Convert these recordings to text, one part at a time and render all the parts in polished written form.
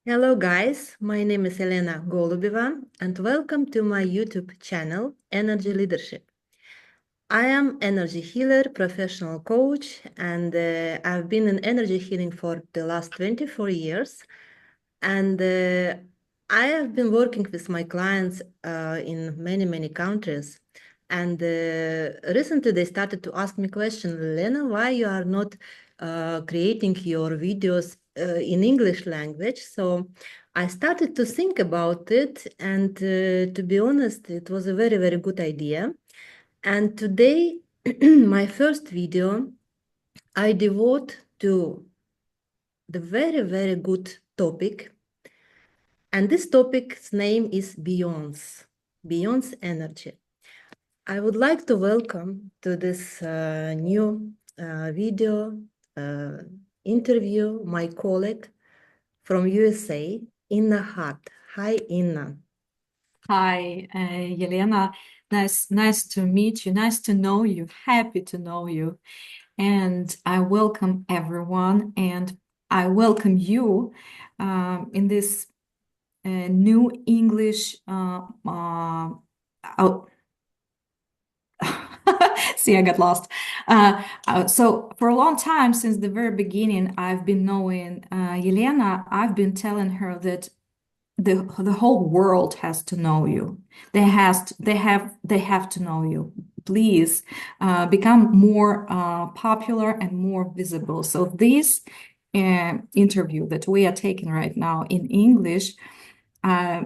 Hello guys, my name is Elena Golubeva and welcome to my YouTube channel, Energy Leadership. I am energy healer, professional coach, and I've been in energy healing for the last 24 years. And I have been working with my clients in many countries. And recently they started to ask me question, Lena, why you are not creating your videos in English language? So I started to think about it, and to be honest, it was a very good idea. And today, my first video, I devote to the very good topic. And this topic's name is Beyond's Energy. I would like to welcome to this new video interview my colleague from USA, Inna Hart. Hi, Inna. Hi, Yelena. Nice to meet you. Nice to know you. Happy to know you. And I welcome everyone, and I welcome you in this new English. Oh, see, I got lost. So for a long time, since the very beginning, I've been knowing Yelena. I've been telling her that the whole world has to know you. They have to know you. Please become more popular and more visible. So this interview that we are taking right now in English, uh,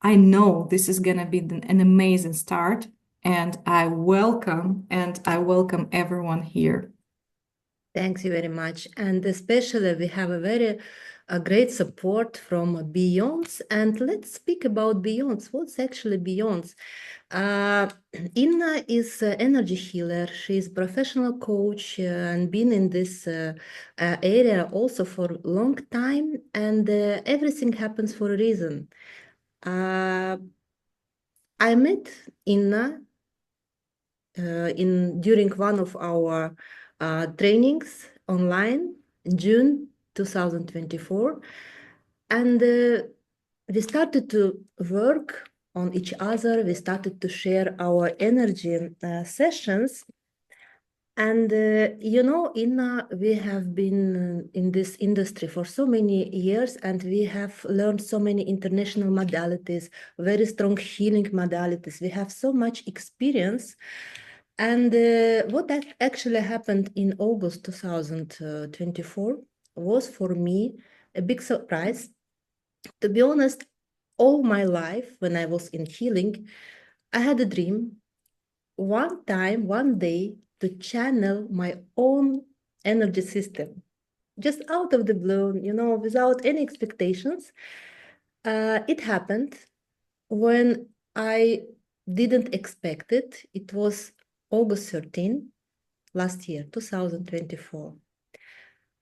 I know this is gonna be an amazing start, and I welcome everyone here. Thanks you very much. And especially we have a great support from Beyonds. And let's speak about Beyonds. What's actually Beyonds? Inna is an energy healer. She's professional coach and been in this area also for a long time. And everything happens for a reason. I met Inna during one of our trainings online in June 2024. And we started to work on each other. We started to share our energy sessions. And Inna, we have been in this industry for so many years, and we have learned so many international modalities, very strong healing modalities. We have so much experience. And what actually happened in August 2024 was for me a big surprise. To be honest, all my life when I was in healing, I had a dream one time, one day, to channel my own energy system, just out of the blue, without any expectations. It happened when I didn't expect it. It was August 13 last year, 2024.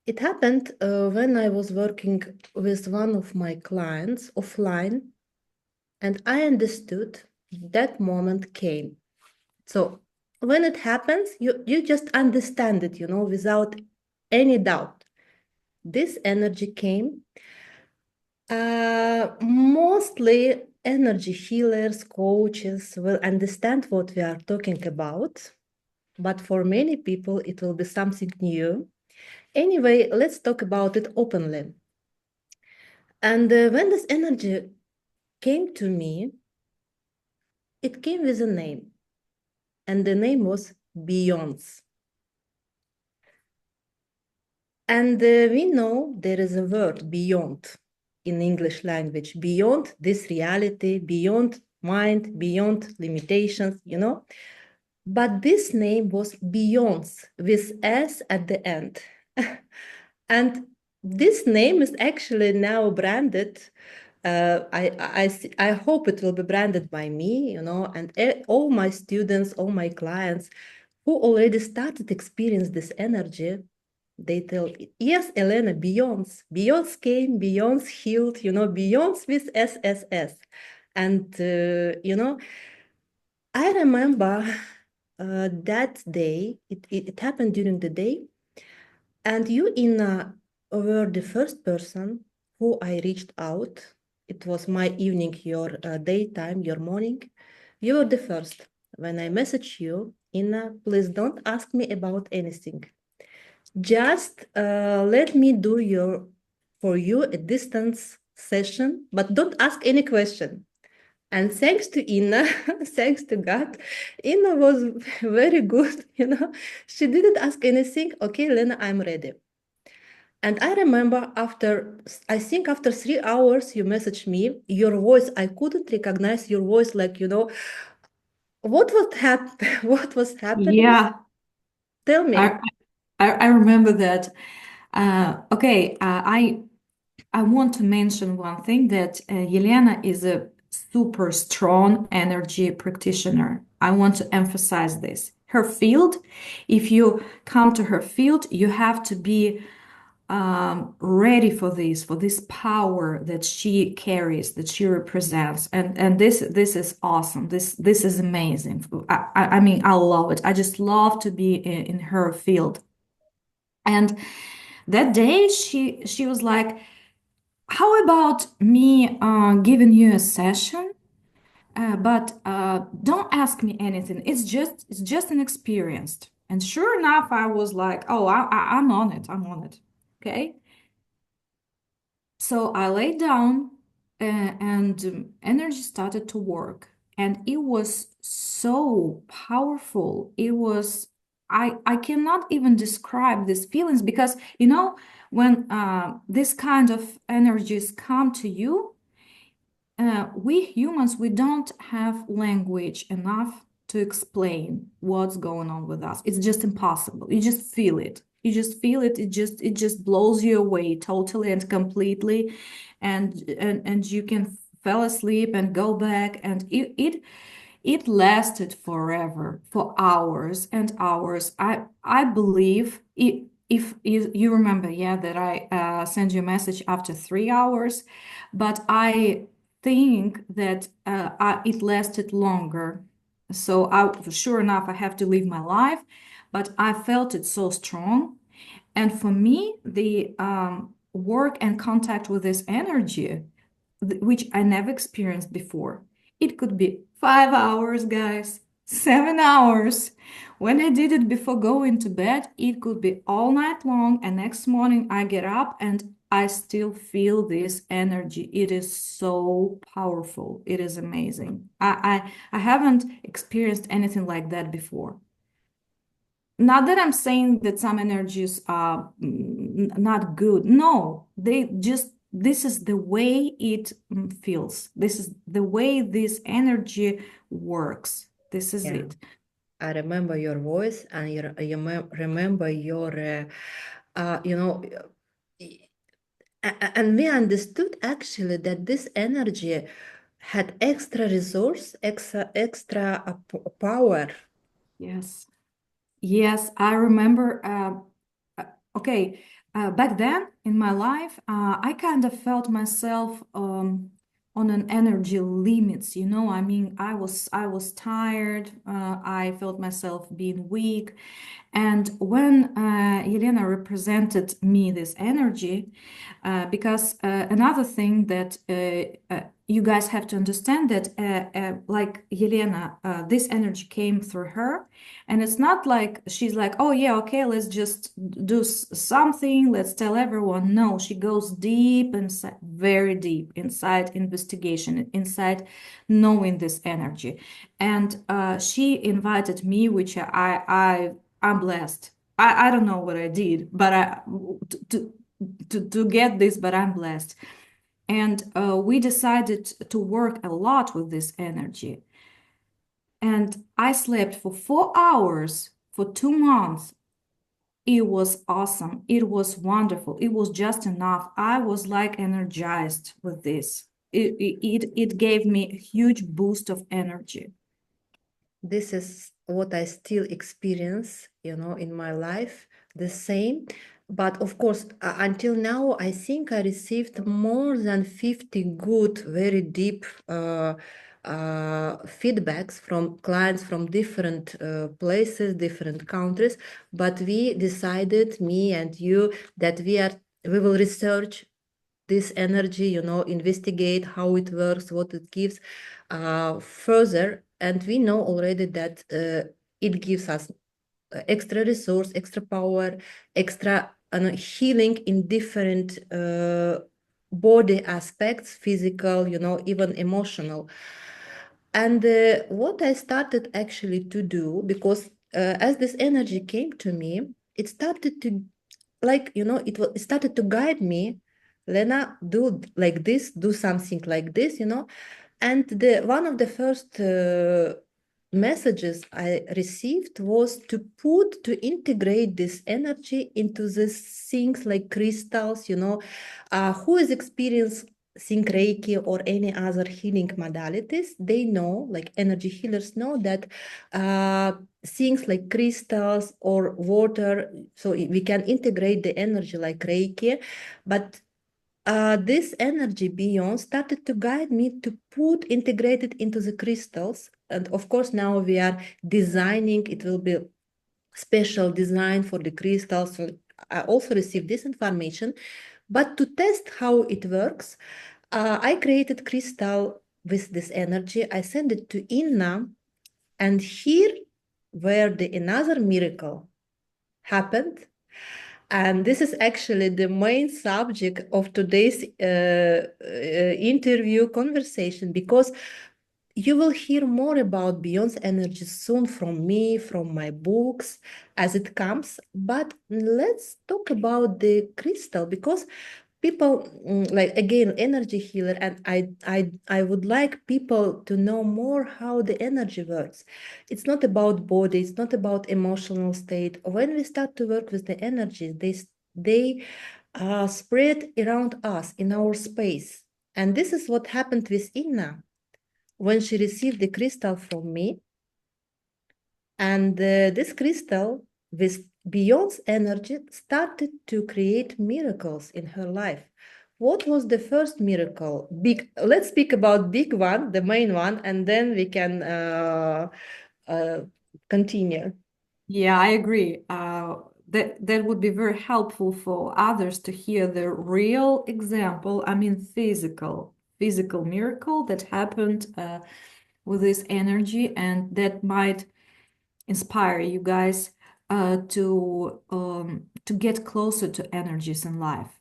It happened when I was working with one of my clients offline, and I understood that moment came. So when it happens, you just understand it, without any doubt. This energy came. Mostly energy healers, coaches will understand what we are talking about, but for many people, it will be something new. Anyway, let's talk about it openly. And when this energy came to me, it came with a name, and the name was Beyonds. And we know there is a word beyond in English language, beyond this reality, beyond mind, beyond limitations, But this name was Beyonds with S at the end. And this name is actually now branded. I hope it will be branded by me, and all my students, all my clients who already started experience this energy, they tell, yes, Elena, Beyonds. Beyonds came, Beyonds healed, Beyonds with SSS. And, I remember that day, it happened during the day, and you, Inna, were the first person who I reached out. It was my evening, your daytime, your morning. You were the first. When I messaged you, Inna, please don't ask me about anything. Just let me do for you a distance session, but don't ask any question. And thanks to Inna, thanks to God, Inna was very good, She didn't ask anything. Okay, Lena, I'm ready. And I remember I think after 3 hours, you messaged me, your voice, I couldn't recognize your voice, like, what was happening? Yeah, Tell me. I remember that. Okay, I want to mention one thing that Yelena is a super strong energy practitioner. I want to emphasize this. Her field, if you come to her field, you have to be ready for this power that she carries, that she represents, and this is awesome. This is amazing. I mean, I love it. I just love to be in her field. And that day, she was like, "How about me giving you a session? But don't ask me anything. It's just an experience." And sure enough, I was like, "Oh, I'm on it. I'm on it." Okay. So I laid down and energy started to work. And it was so powerful. I cannot even describe these feelings because, when this kind of energies come to you, we humans, we don't have language enough to explain what's going on with us. It's just impossible. You just feel it. You just feel it. It just blows you away totally and completely, and you can fall asleep and go back, and it lasted forever, for hours and hours. I believe it. If you remember, yeah, that I sent you a message after 3 hours, but I think that it lasted longer. So sure enough, I have to live my life, but I felt it so strong. And for me, the work and contact with this energy, which I never experienced before, it could be 5 hours, guys, 7 hours. When I did it before going to bed, it could be all night long. And next morning, I get up and I still feel this energy. It is so powerful. It is amazing. I haven't experienced anything like that before. Not that I'm saying that some energies are not good. No, this is the way it feels. This is the way this energy works. This is Yeah. it. I remember your voice, and remember your, you know, and we understood actually that this energy had extra resource, extra power. Yes. Yes, I remember. Okay, back then in my life, I kind of felt myself on an energy limits. I mean, I was tired. I felt myself being weak, and when Yelena represented me this energy, because another thing that you guys have to understand that, like Yelena, this energy came through her, and it's not like she's like, "Oh yeah, okay, let's just do something, let's tell everyone." No, she goes deep inside, very deep inside investigation, inside knowing this energy, and she invited me, which I'm blessed. I don't know what I did, but to get this, but I'm blessed. And we decided to work a lot with this energy. And I slept for 4 hours for 2 months. It was awesome. It was wonderful. It was just enough. I was like energized with this. It gave me a huge boost of energy. This is what I still experience, in my life, the same. But of course, until now, I think I received more than 50 good, very deep feedbacks from clients from different places, different countries. But we decided, me and you, that we will research this energy, investigate how it works, what it gives further. And we know already that it gives us extra resource, extra power, extra healing in different body aspects, physical, even emotional. And what I started actually to do, because as this energy came to me, it started to, like, it started to guide me. Lena, do like this, do something like this, and the one of the first messages I received was to integrate this energy into these things like crystals, who is experiencing Reiki or any other healing modalities, they know, like energy healers know that things like crystals or water, so we can integrate the energy like Reiki, but this energy beyond started to guide me to integrate it into the crystals. And of course, now we are designing, it will be special design for the crystals. So I also received this information, but to test how it works, I created crystal with this energy. I sent it to Inna, and here where the another miracle happened. And this is actually the main subject of today's interview conversation, because you will hear more about Beyond's energy soon from me, from my books as it comes. But let's talk about the crystal, because people like, again, energy healer, and I would like people to know more how the energy works. It's not about body, it's not about emotional state. When we start to work with the energies, they spread around us in our space. And this is what happened with Inna when she received the crystal from me. And this crystal with Beyond's energy started to create miracles in her life. What was the first miracle? Big. Let's speak about big one, the main one, and then we can uh, continue. Yeah, I agree. That would be very helpful for others to hear the real example. I mean, physical miracle that happened with this energy, and that might inspire you guys to get closer to energies in life.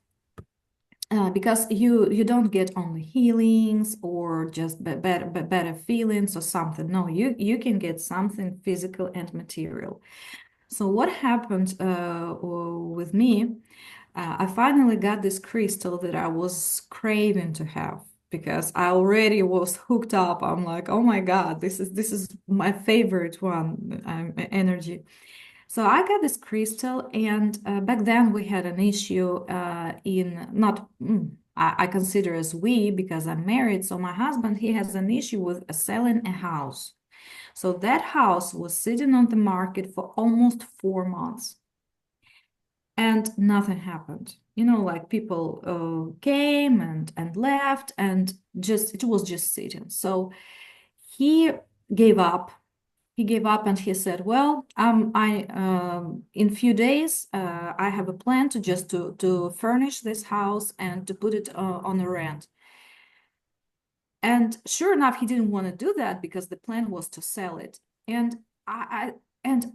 Because you don't get only healings or just better feelings or something. No, you can get something physical and material. So what happened with me? I finally got this crystal that I was craving to have because I already was hooked up. I'm like, oh my God, this is my favorite one, energy. So I got this crystal, and back then we had an issue in not. I consider as we because I'm married. So my husband, he has an issue with selling a house. So that house was sitting on the market for almost 4 months and nothing happened. Like people came and left and just it was just sitting. So he gave up. He gave up and he said, "Well, I in few days I have a plan to just to furnish this house and to put it on a rent." And sure enough, he didn't want to do that because the plan was to sell it. And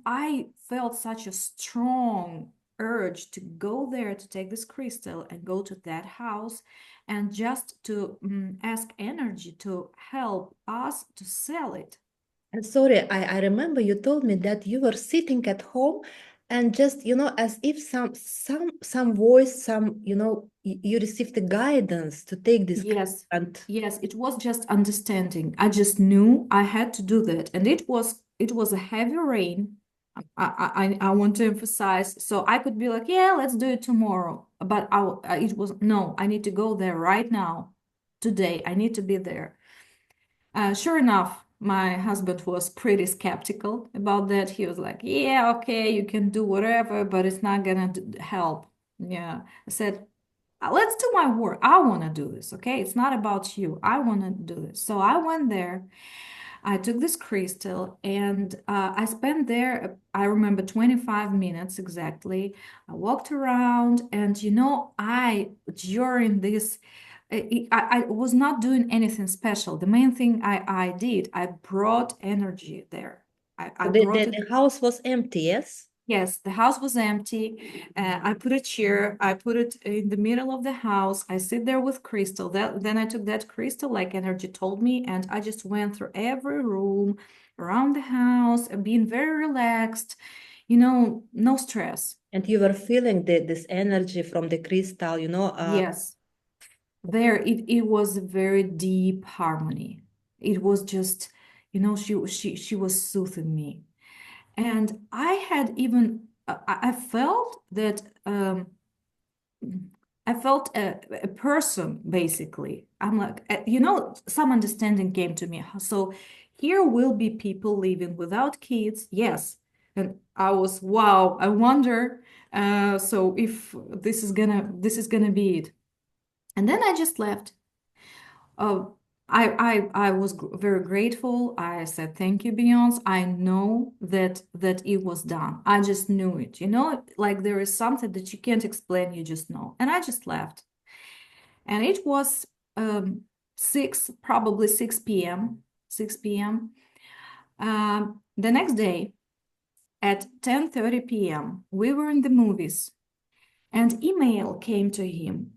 I felt such a strong urge to go there to take this crystal and go to that house and just to ask energy to help us to sell it. And sorry, I remember you told me that you were sitting at home and just, as if some voice, you received the guidance to take this. Yes, And yes, it was just understanding. I just knew I had to do that, and it was a heavy rain. I want to emphasize, so I could be like, yeah, let's do it tomorrow, but it was no, I need to go there right now, today. I need to be there. Sure enough, my husband was pretty skeptical about that. He was like, yeah, okay, you can do whatever, but it's not gonna help. Yeah, I said, let's do my work. I want to do this, okay? It's not about you. I want to do this. So I went there. I took this crystal and I spent there, I remember 25 minutes exactly. I walked around and during this, I was not doing anything special. The main thing I did, I brought energy there. I So brought it. the house was empty, yes? Yes, the house was empty. I put a chair, I put it in the middle of the house. I sit there with crystal. Then I took that crystal, like energy told me, and I just went through every room around the house, being very relaxed, no stress. And you were feeling this energy from the crystal, Yes, it was a very deep harmony. It was just, she was soothing me. And I had even, I felt that I felt a person basically. I'm like, some understanding came to me. So here will be people living without kids. Yes. And I was, wow, I wonder. So if this is gonna be it. And then I just left. Uh, I was very grateful. I said, thank you, Beyonce. I know that it was done. I just knew it. Like there is something that you can't explain, you just know. And I just left. And it was probably 6 p.m. 6 p.m. The next day at 10:30 p.m., we were in the movies and email came to him.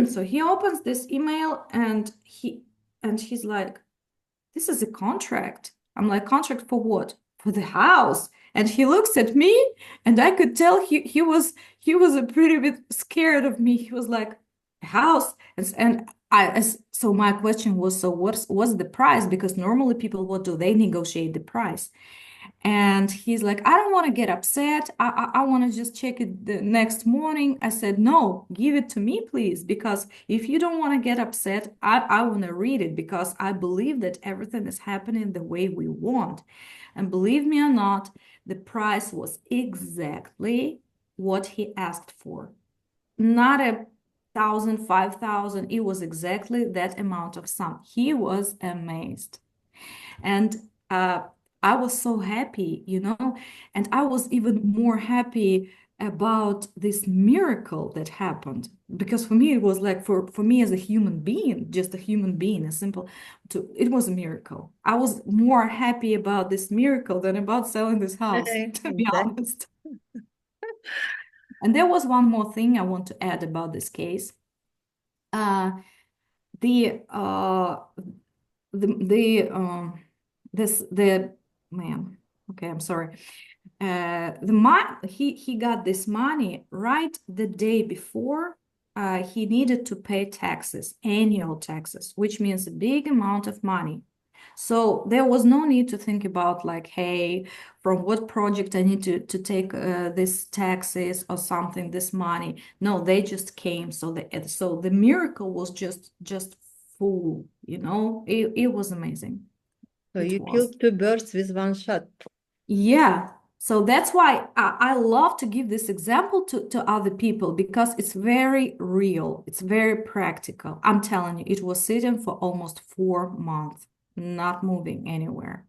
So he opens this email and he's like, this is a contract. I'm like, contract for what? For the house. And he looks at me and I could tell he was a pretty bit scared of me. He was like, house. So my question was, so what's the price? Because normally people, what do they negotiate the price? And he's like, I don't want to get upset. I want to just check it the next morning. I said, no, give it to me, please. Because if you don't want to get upset, I want to read it because I believe that everything is happening the way we want. And believe me or not, the price was exactly what he asked for. Not 1,000, 5,000. It was exactly that amount of sum. He was amazed. And I was so happy, and I was even more happy about this miracle that happened because for me it was like for me as a human being, just a human being, it was a miracle. I was more happy about this miracle than about selling this house, to be Exactly. honest. And there was one more thing I want to add about this case. Uh, the uh, the this the man. Okay, I'm sorry. He got this money right the day before he needed to pay taxes, annual taxes, which means a big amount of money. So there was no need to think about like, hey, from what project I need to take this taxes or something, this money. No, they just came. So the miracle was just full, it was amazing. So It you was. killed two birds with one shot. Yeah. So that's why I love to give this example to other people because it's very real. It's very practical. I'm telling you, it was sitting for almost 4 months, not moving anywhere.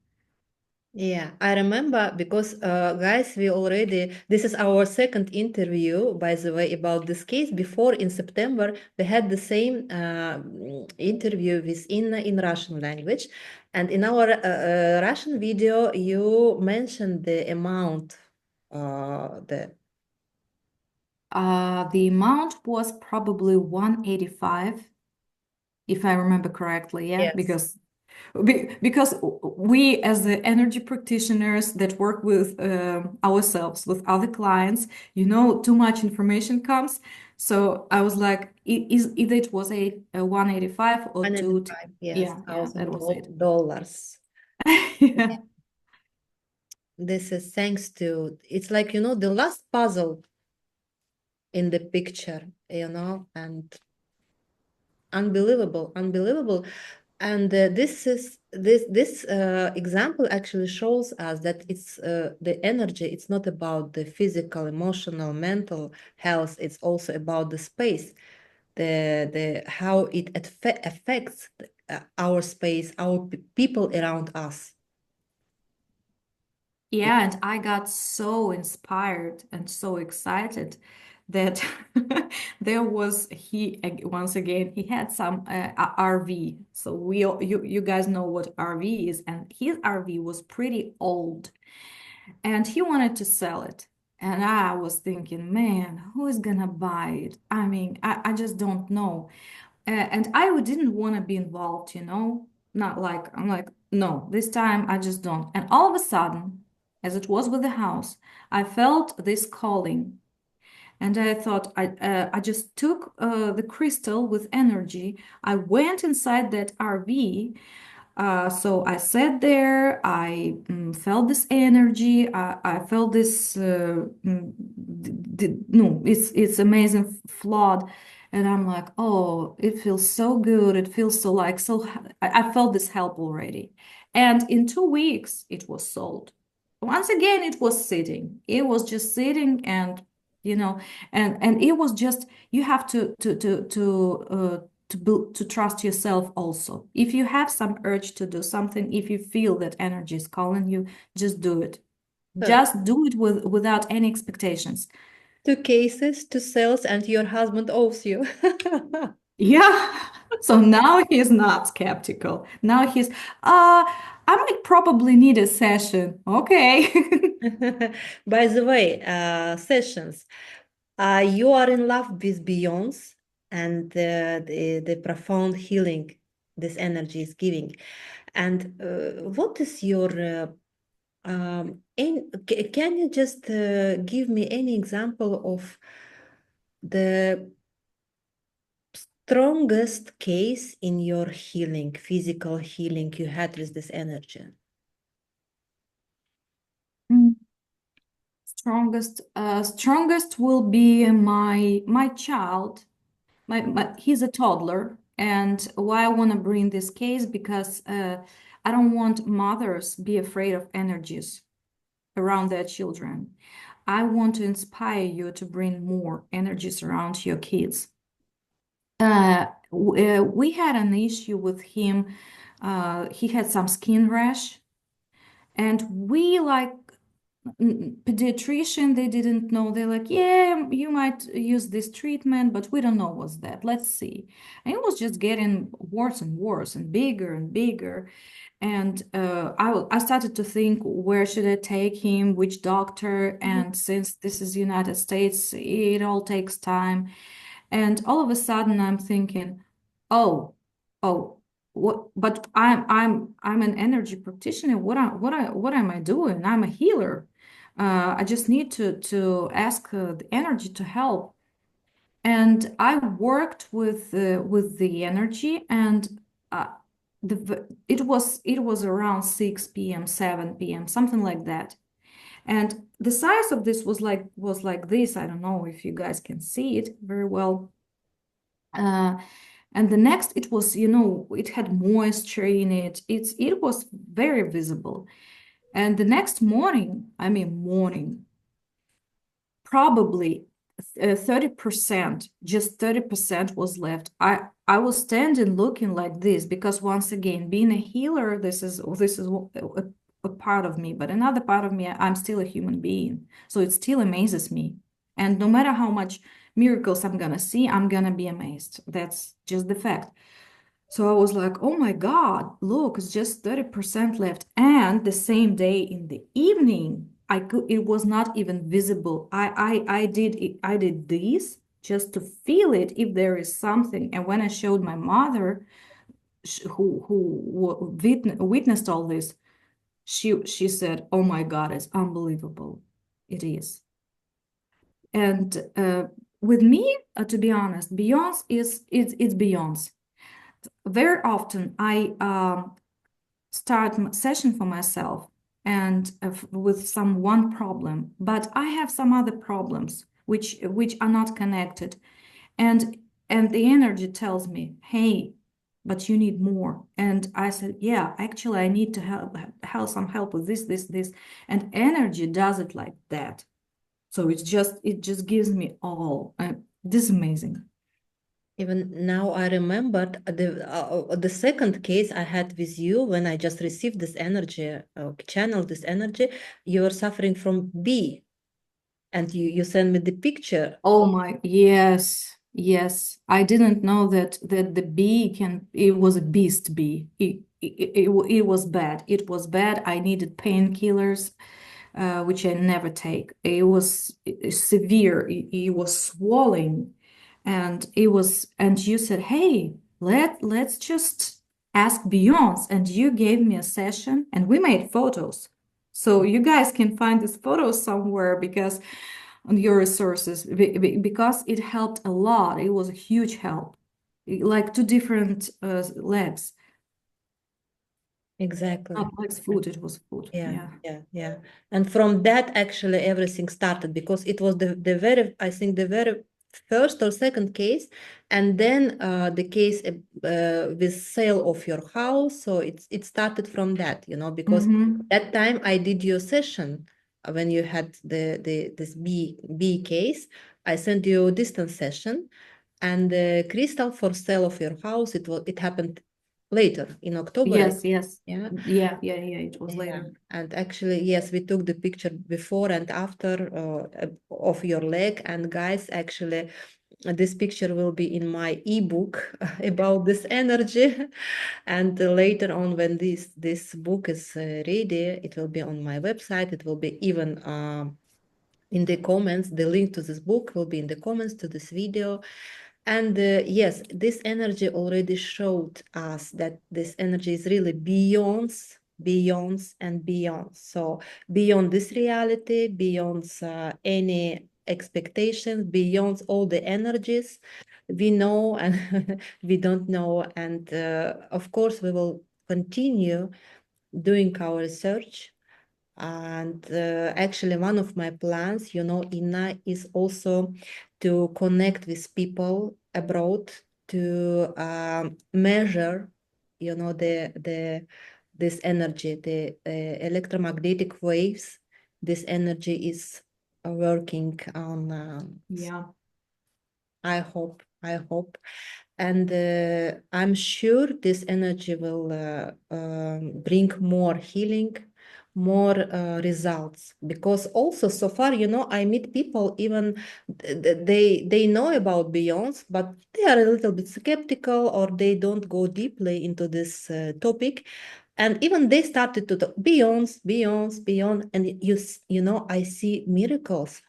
Yeah, I remember because, guys, this is our second interview, by the way, about this case. Before in September, we had the same interview with Inna in Russian language. And in our Russian video, you mentioned the amount, the The amount was probably 185, if I remember correctly. Yeah, yes. because we as the energy practitioners that work with ourselves with other clients, too much information comes, so I was like either it was a 185 or two. 105, yes, Yeah, that thousand was it. dollars. Yeah. This is thanks to, it's like, the last puzzle in the picture, and unbelievable, unbelievable. And this example actually shows us that it's the energy. It's not about the physical, emotional, mental health. It's also about the space, the how it affects our space, our people around us. Yeah, and I got so inspired and so excited that once again he had some RV. So you guys know what RV is, and his RV was pretty old, and he wanted to sell it. And I was thinking, man, who is gonna buy it? I mean, I just don't know. And I didn't want to be involved, not like, I'm like, no, this time I just don't. And all of a sudden, as it was with the house, I felt this calling. And I thought I just took the crystal with energy. I went inside that RV, so I sat there, I felt this energy, I felt this, no, it's amazing flood. And I'm like, oh, it feels so good. It feels so like, I felt this help already. And in 2 weeks, it was sold. Once again, it was sitting. It was just sitting and, you know, and it was just, you have to trust yourself also. If you have some urge to do something, if you feel that energy is calling you, just do it. Uh, Just do it without any expectations. 2 cases, 2 sales, and your husband owes you. Yeah. So now he's not skeptical. Now I might probably need a session. Okay. By the way, sessions, you are in love with Beyonce and the profound healing this energy is giving. And what is your can you just give me any example of the strongest case in your healing, physical healing you had with this energy? Mm. Strongest will be my child. He's a toddler, and why I want to bring this case because I don't want mothers be afraid of energies around their children. I want to inspire you to bring more energies around your kids. We had an issue with him. He had some skin rash, and we like pediatrician, they didn't know. They're like, yeah, you might use this treatment, but we don't know what's that. Let's see. And it was just getting worse and worse and bigger and bigger. And I started to think, where should I take him, which doctor? And since this is United States, it all takes time. And all of a sudden, I'm thinking, oh, oh, what? But I'm an energy practitioner. What am I doing? I'm a healer. I just need to ask the energy to help. And I worked with the energy, and it was around 6 p.m., 7 p.m., something like that. And the size of this was like this. I don't know if you guys can see it very well. And the next, it was, it had moisture in it. It was very visible. And the next morning, I mean morning, probably 30%, just 30% was left. I was standing looking like this because once again, being a healer, this is a part of me, but another part of me, I'm still a human being. So it still amazes me. And no matter how much miracles I'm gonna see, I'm gonna be amazed. That's just the fact. So I was like, oh my God, look, it's just 30% left. And the same day in the evening, it was not even visible. I did this just to feel it if there is something. And when I showed my mother, who witnessed all this, she said, oh my God, it's unbelievable. It is. And with me, to be honest, Beyonce it's Beyonce. Very often I start session for myself and with some one problem, but I have some other problems which are not connected, and the energy tells me, hey, but you need more. And I said, yeah, actually I need to help some help with this, and energy does it like that. So it just gives me all. This is amazing. Even now, I remembered the second case I had with you when I just received this energy, channeled this energy. You were suffering from B, and you sent me the picture. Oh my, yes, yes. I didn't know that the bee can, it was a beast bee. It was bad. It was bad. I needed painkillers, which I never take. It was severe. It was swelling, and you said, "Hey, let's just ask Beyonce." And you gave me a session, and we made photos. So you guys can find these photos somewhere because on your resources because it helped a lot. It was a huge help, like two different legs. Exactly. Not legs, food. It was food. Yeah, Yeah. yeah. And from that, actually, everything started because it was the very, I think, the very first or second case, and then the case with sale of your house. So it started from that, because that time I did your session when you had this B case. I sent you a distance session, and the crystal for sale of your house. It happened later in October. Yes, yes. Yeah. Yeah. It was Yeah, later. and actually, yes, we took the picture before and after of your leg. And guys, actually, this picture will be in my ebook about this energy. And later on, when this book is ready, it will be on my website. It will be even in the comments. The link to this book will be in the comments to this video. And yes, this energy already showed us that this energy is really beyond, and beyond. So beyond this reality, beyond any expectations, beyond all the energies we know and we don't know. And of course, we will continue doing our research. And actually, one of my plans, Inna, is also to connect with people abroad to measure, this energy, the electromagnetic waves. This energy is working on. Yeah. I hope. And I'm sure this energy will bring more healing, more results. Because also so far, I meet people even they know about Beyonce, but they are a little bit skeptical or they don't go deeply into this topic. And even they started to talk Beyonce, Beyonce, Beyonce, and I see miracles.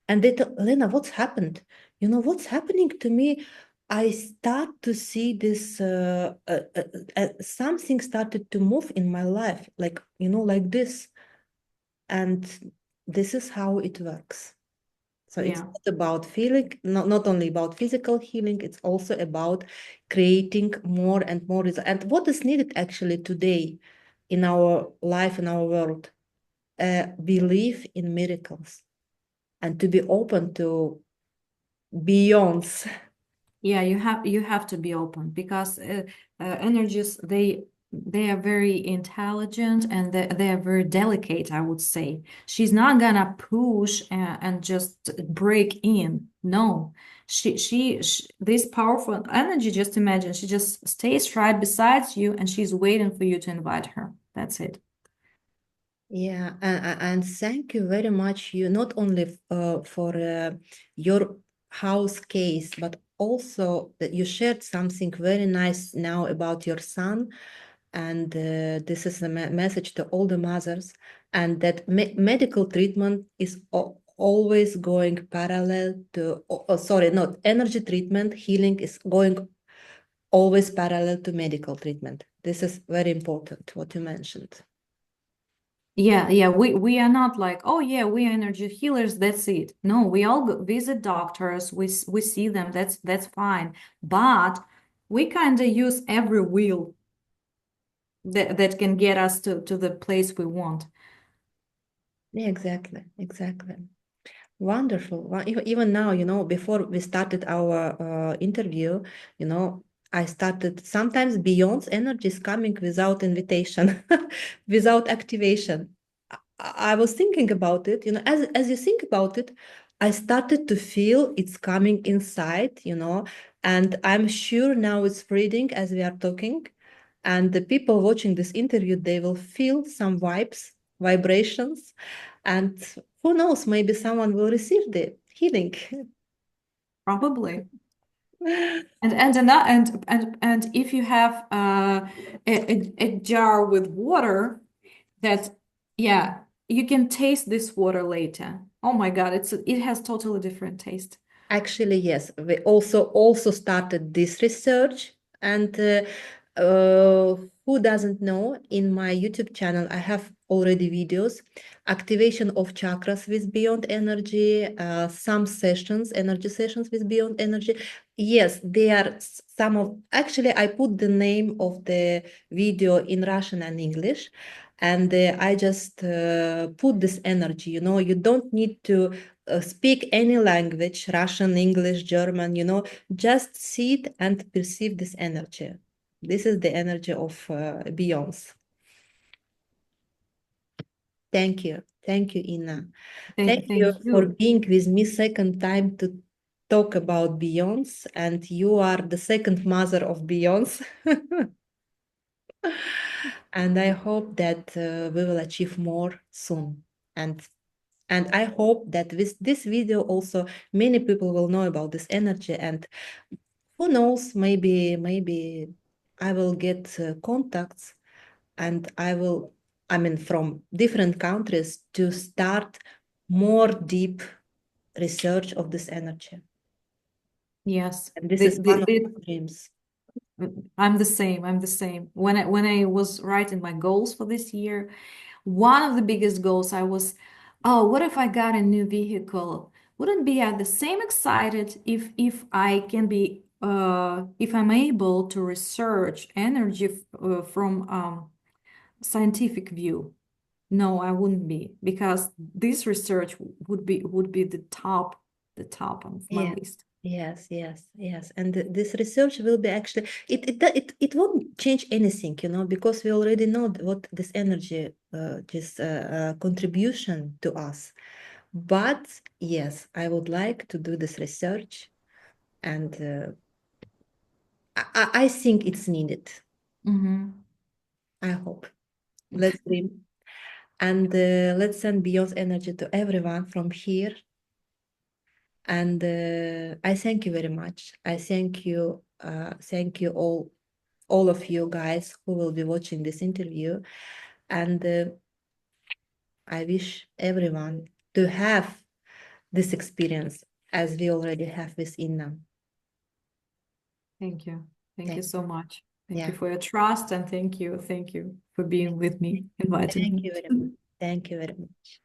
And they tell Lena, what's happened? What's happening to me? I start to see this, something started to move in my life, like this. And this is how it works. So it's Yeah. not about feeling, not only about physical healing, it's also about creating more and more results. And what is needed actually today in our life, in our world, believe in miracles and to be open to Beyonce. Yeah, you have to be open because energies they are very intelligent and they are very delicate, I would say. She's not gonna push and just break in. No, she this powerful energy. Just imagine she just stays right beside you and she's waiting for you to invite her. That's it. Yeah, and thank you very much. You not only for your house case, but also that you shared something very nice now about your son. And this is a message to all the mothers, and that medical treatment is always going parallel to, sorry, not energy treatment, healing is going always parallel to medical treatment. This is very important, what you mentioned. Yeah. We are not like, oh yeah, we are energy healers, that's it. No, we all visit doctors, we see them, that's fine. But we kind of use every wheel that can get us to the place we want. Yeah, exactly. Wonderful. Well, even now, before we started our interview, I started sometimes Beyond's energy is coming without invitation, without activation. I was thinking about it, as you think about it, I started to feel it's coming inside, you know, and I'm sure now it's spreading as we are talking. And the people watching this interview, they will feel some vibes, vibrations, and who knows, maybe someone will receive the healing. Probably. And if you have a jar with water, that yeah, you can taste this water later. Oh my God, it has totally different taste. Actually, yes, we also started this research, and who doesn't know, in my YouTube channel, I have already videos, activation of chakras with Beyond Energy, some sessions, energy sessions with Beyond Energy. Yes, they are some of, actually, I put the name of the video in Russian and English, and I just put this energy, you know, you don't need to speak any language, Russian, English, German, you know, just see it and perceive this energy. This is the energy of Beyonce. Thank you. Thank you, Inna. Thank you Thank for you. being with me second time to talk about Beyonce, and you are the second mother of Beyonce. And I hope that we will achieve more soon. And I hope that with this video also many people will know about this energy, and who knows, maybe I will get contacts, and I mean, from different countries to start more deep research of this energy. Yes, And this is one of my dreams. I'm the same. I'm the same. When I was writing my goals for this year, one of the biggest goals I was, oh, what if I got a new vehicle? Wouldn't be the same excited if I can be if I'm able to research energy from scientific view. No, I wouldn't be, because this research would be the top of my Yeah. list. Yes, yes, yes. And this research will be actually, it won't change anything, you know, because we already know what this energy, this contribution to us. But yes, I would like to do this research, and I think it's needed. Mhm. I hope. Let's dream. And let's send Beyond's energy to everyone from here. And I thank you very much. I thank you all of you guys who will be watching this interview. And I wish everyone to have this experience as we already have with Inna. Thank you. Thank you Thank so much. Thank you Yeah. for your trust, and thank you for being with me, inviting Thank me. you very much. Thank you very much.